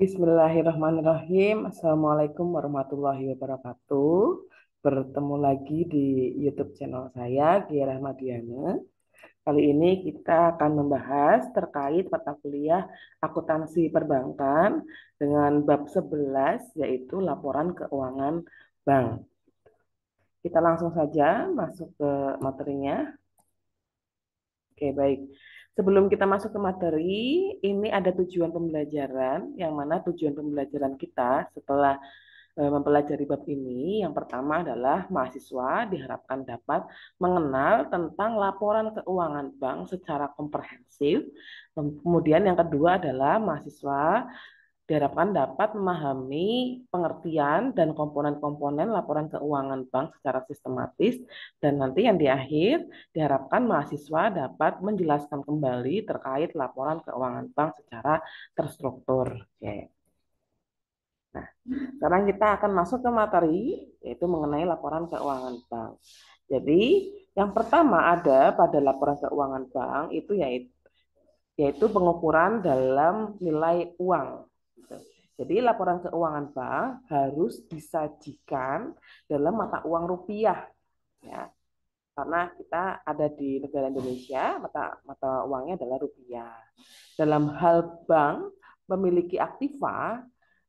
Bismillahirrahmanirrahim. Assalamualaikum warahmatullahi wabarakatuh. Bertemu lagi di YouTube channel saya, Gia Rahmadiana. Kali ini kita akan membahas terkait mata kuliah akuntansi perbankan dengan bab 11, yaitu laporan keuangan bank. Kita langsung saja masuk ke materinya. Oke, baik. Sebelum kita masuk ke materi, ini ada tujuan pembelajaran, yang mana tujuan pembelajaran kita setelah mempelajari bab ini, yang pertama adalah mahasiswa diharapkan dapat mengenal tentang laporan keuangan bank secara komprehensif. Kemudian yang kedua adalah mahasiswa diharapkan dapat memahami pengertian dan komponen-komponen laporan keuangan bank secara sistematis, dan nanti yang di akhir diharapkan mahasiswa dapat menjelaskan kembali terkait laporan keuangan bank secara terstruktur. Oke. Nah, sekarang kita akan masuk ke materi, yaitu mengenai laporan keuangan bank. Jadi, yang pertama ada pada laporan keuangan bank itu yaitu pengukuran dalam nilai uang. Jadi, laporan keuangan bank harus disajikan dalam mata uang rupiah, ya. Karena kita ada di negara Indonesia, mata uangnya adalah rupiah. Dalam hal bank memiliki aktiva,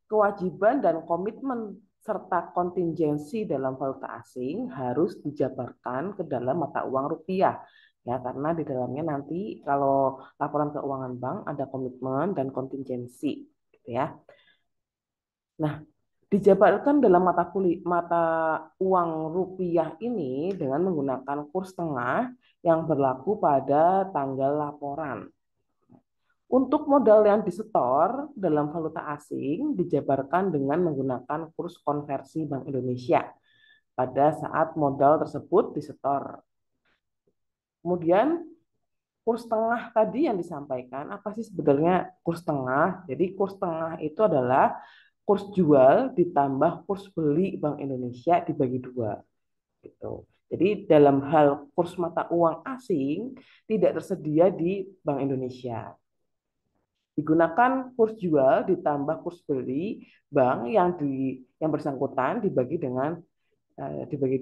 kewajiban dan komitmen serta kontingensi dalam valuta asing harus dijabarkan ke dalam mata uang rupiah, ya, karena di dalamnya nanti kalau laporan keuangan bank ada komitmen dan kontingensi, gitu ya. Nah, dijabarkan dalam mata uang rupiah ini dengan menggunakan kurs tengah yang berlaku pada tanggal laporan. Untuk modal yang disetor dalam valuta asing dijabarkan dengan menggunakan kurs konversi Bank Indonesia pada saat modal tersebut disetor. Kemudian kurs tengah tadi yang disampaikan, apa sih sebenarnya kurs tengah? Jadi kurs tengah itu adalah kurs jual ditambah kurs beli Bank Indonesia dibagi dua. Gitu. Jadi dalam hal kurs mata uang asing tidak tersedia di Bank Indonesia. Digunakan kurs jual ditambah kurs beli bank yang bersangkutan dibagi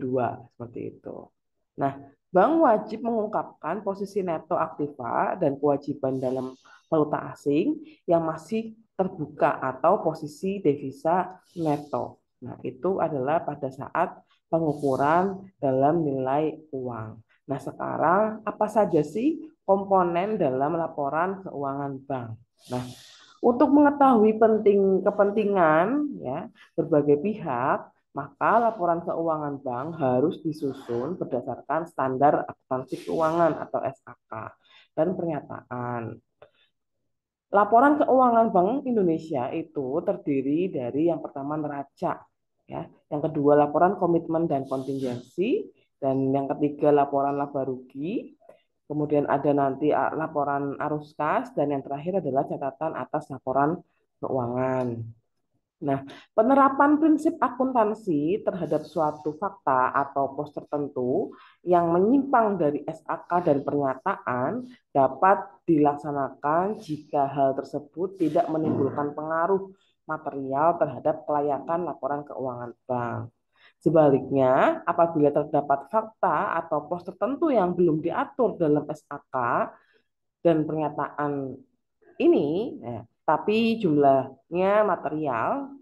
dua seperti itu. Nah, bank wajib mengungkapkan posisi neto aktiva dan kewajiban dalam valuta asing yang masih terbuka atau posisi devisa neto. Nah, itu adalah pada saat pengukuran dalam nilai uang. Nah, sekarang apa saja sih komponen dalam laporan keuangan bank? Nah, untuk mengetahui kepentingan, ya, berbagai pihak, maka laporan keuangan bank harus disusun berdasarkan standar akuntansi keuangan atau SAK dan pernyataan. Laporan keuangan Bank Indonesia itu terdiri dari yang pertama neraca, ya, yang kedua laporan komitmen dan kontingensi, dan yang ketiga laporan laba rugi. Kemudian ada nanti laporan arus kas, dan yang terakhir adalah catatan atas laporan keuangan. Nah, penerapan prinsip akuntansi terhadap suatu fakta atau pos tertentu yang menyimpang dari SAK dan pernyataan dapat dilaksanakan jika hal tersebut tidak menimbulkan pengaruh material terhadap kelayakan laporan keuangan bank. Sebaliknya, apabila terdapat fakta atau pos tertentu yang belum diatur dalam SAK dan pernyataan ini, tapi jumlahnya material,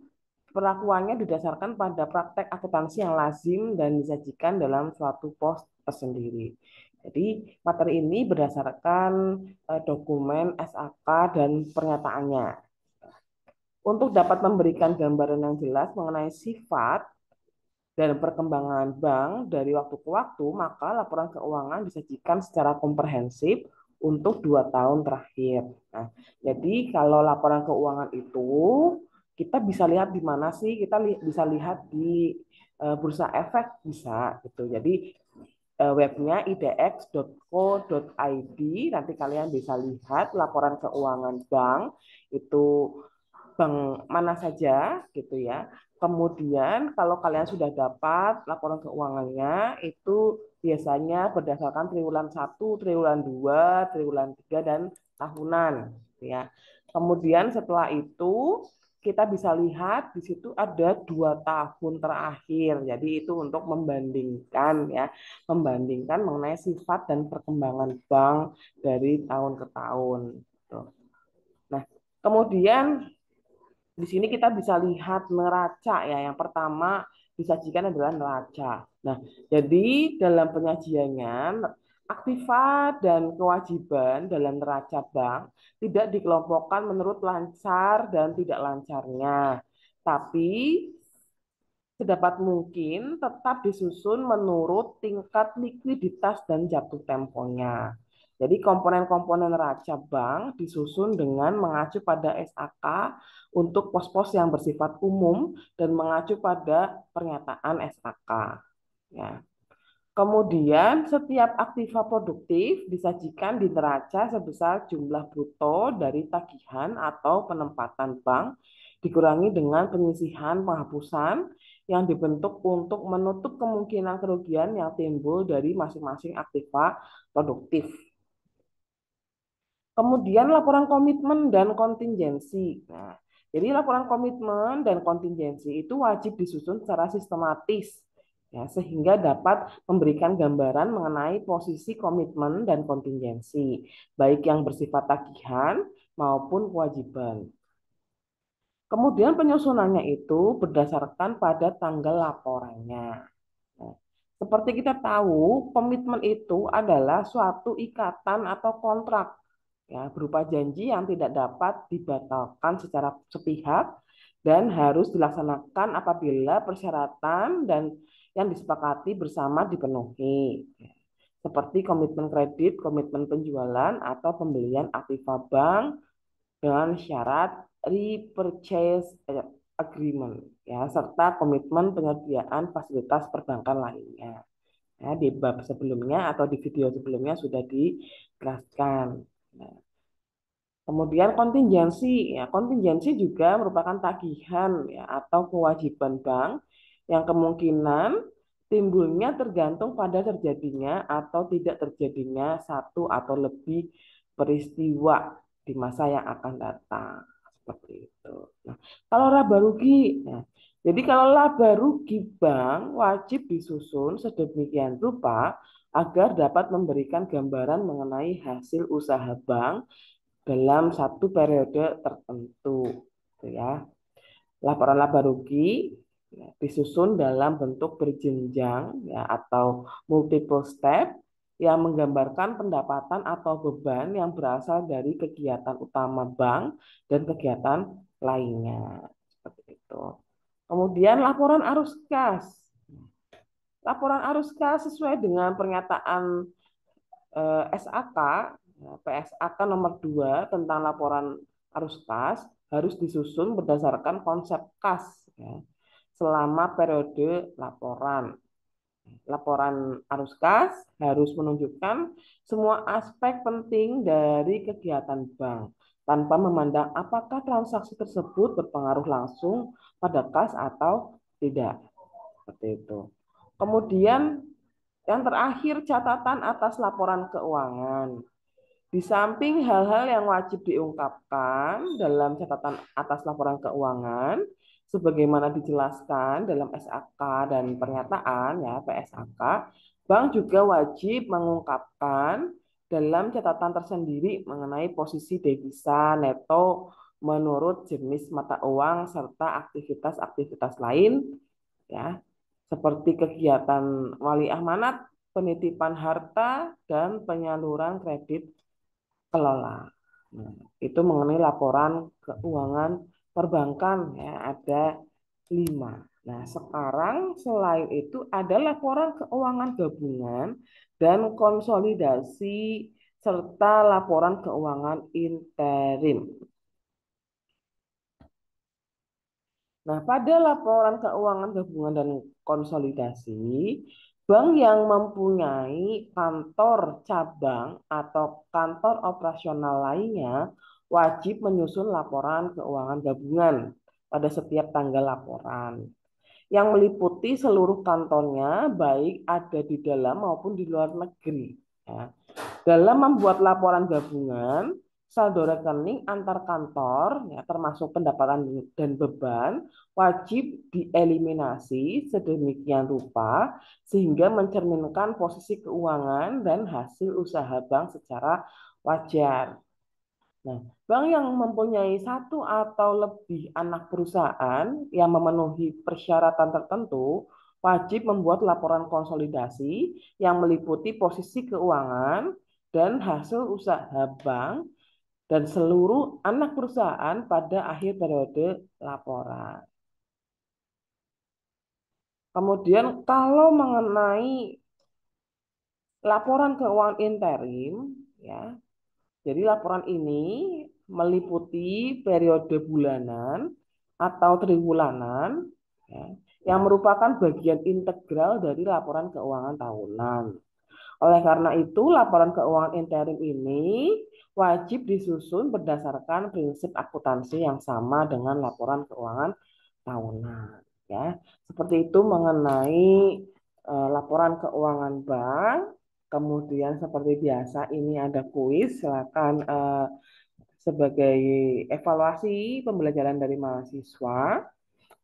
perlakuannya didasarkan pada praktek akuntansi yang lazim dan disajikan dalam suatu pos tersendiri. Jadi materi ini berdasarkan dokumen SAK dan pernyataannya. Untuk dapat memberikan gambaran yang jelas mengenai sifat dan perkembangan bank dari waktu ke waktu, maka laporan keuangan disajikan secara komprehensif untuk 2 tahun terakhir. Nah, jadi kalau laporan keuangan itu kita bisa lihat di mana sih? Kita bisa lihat di Bursa Efek bisa gitu. Jadi webnya idx.co.id, nanti kalian bisa lihat laporan keuangan bank itu bank mana saja gitu ya. Kemudian kalau kalian sudah dapat laporan keuangannya itu biasanya berdasarkan triwulan 1, triwulan 2, triwulan 3 dan tahunan gitu ya. Kemudian setelah itu kita bisa lihat di situ ada 2 tahun terakhir. Jadi itu untuk membandingkan ya, membandingkan mengenai sifat dan perkembangan bank dari tahun ke tahun. Tuh. Nah, kemudian di sini kita bisa lihat neraca ya. Yang pertama disajikan adalah neraca. Nah, jadi dalam penyajiannya aktiva dan kewajiban dalam neraca bank tidak dikelompokkan menurut lancar dan tidak lancarnya, tapi sedapat mungkin tetap disusun menurut tingkat likuiditas dan jatuh temponya. Jadi komponen-komponen neraca bank disusun dengan mengacu pada SAK untuk pos-pos yang bersifat umum dan mengacu pada pernyataan SAK. Ya. Kemudian setiap aktiva produktif disajikan di neraca sebesar jumlah bruto dari tagihan atau penempatan bank dikurangi dengan penyisihan penghapusan yang dibentuk untuk menutup kemungkinan kerugian yang timbul dari masing-masing aktiva produktif. Kemudian laporan komitmen dan kontingensi. Nah, jadi laporan komitmen dan kontingensi itu wajib disusun secara sistematis ya, sehingga dapat memberikan gambaran mengenai posisi komitmen dan kontingensi, baik yang bersifat tagihan maupun kewajiban. Kemudian penyusunannya itu berdasarkan pada tanggal laporannya. Nah, seperti kita tahu, komitmen itu adalah suatu ikatan atau kontrak ya, berupa janji yang tidak dapat dibatalkan secara sepihak dan harus dilaksanakan apabila persyaratan dan yang disepakati bersama dipenuhi. Seperti komitmen kredit, komitmen penjualan, atau pembelian aktiva bank dengan syarat repurchase agreement ya, serta komitmen penyediaan fasilitas perbankan lainnya. Ya, di bab sebelumnya atau di video sebelumnya sudah dijelaskan. Nah, kemudian kontingensi, ya kontingensi juga merupakan tagihan ya atau kewajiban bank yang kemungkinan timbulnya tergantung pada terjadinya atau tidak terjadinya satu atau lebih peristiwa di masa yang akan datang. Seperti itu. Nah, kalau laba rugi, nah, jadi kalau laba rugi bank wajib disusun sedemikian rupa agar dapat memberikan gambaran mengenai hasil usaha bank dalam satu periode tertentu, gitu ya. Laporan laba rugi ya, disusun dalam bentuk berjenjang ya, atau multiple step yang menggambarkan pendapatan atau beban yang berasal dari kegiatan utama bank dan kegiatan lainnya. Seperti itu. Kemudian laporan arus kas. Laporan arus kas sesuai dengan pernyataan SAK, PSAK nomor 2 tentang laporan arus kas harus disusun berdasarkan konsep kas ya, selama periode laporan. Laporan arus kas harus menunjukkan semua aspek penting dari kegiatan bank tanpa memandang apakah transaksi tersebut berpengaruh langsung pada kas atau tidak. Seperti itu. Kemudian yang terakhir, catatan atas laporan keuangan. Di samping hal-hal yang wajib diungkapkan dalam catatan atas laporan keuangan, sebagaimana dijelaskan dalam SAK dan pernyataan ya PSAK, bank juga wajib mengungkapkan dalam catatan tersendiri mengenai posisi devisa neto menurut jenis mata uang serta aktivitas-aktivitas lain ya, seperti kegiatan wali amanat, penitipan harta, dan penyaluran kredit kelola. Nah, itu mengenai laporan keuangan perbankan ya, ada 5. Nah, sekarang selain itu ada laporan keuangan gabungan dan konsolidasi serta laporan keuangan interim. Nah, pada laporan keuangan gabungan dan konsolidasi, bank yang mempunyai kantor cabang atau kantor operasional lainnya wajib menyusun laporan keuangan gabungan pada setiap tanggal laporan yang meliputi seluruh kantornya baik ada di dalam maupun di luar negeri. Ya. Dalam membuat laporan gabungan, saldo rekening antar kantor, ya, termasuk pendapatan dan beban, wajib dieliminasi sedemikian rupa sehingga mencerminkan posisi keuangan dan hasil usaha bank secara wajar. Nah, bank yang mempunyai satu atau lebih anak perusahaan yang memenuhi persyaratan tertentu wajib membuat laporan konsolidasi yang meliputi posisi keuangan dan hasil usaha bank dan seluruh anak perusahaan pada akhir periode laporan. Kemudian kalau mengenai laporan keuangan interim, ya, jadi laporan ini meliputi periode bulanan atau triwulanan, ya, yang merupakan bagian integral dari laporan keuangan tahunan. Oleh karena itu, laporan keuangan interim ini wajib disusun berdasarkan prinsip akuntansi yang sama dengan laporan keuangan tahunan. Ya, seperti itu mengenai laporan keuangan bank. Kemudian seperti biasa ini ada kuis. Silakan sebagai evaluasi pembelajaran dari mahasiswa.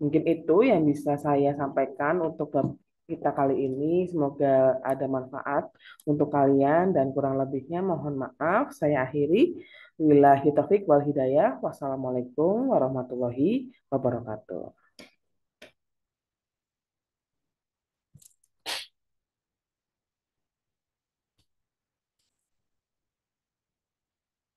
Mungkin itu yang bisa saya sampaikan untuk kita kali ini. Semoga ada manfaat untuk kalian dan kurang lebihnya mohon maaf. Saya akhiri. Wabillahi taufik wal hidayah. Wassalamualaikum warahmatullahi wabarakatuh.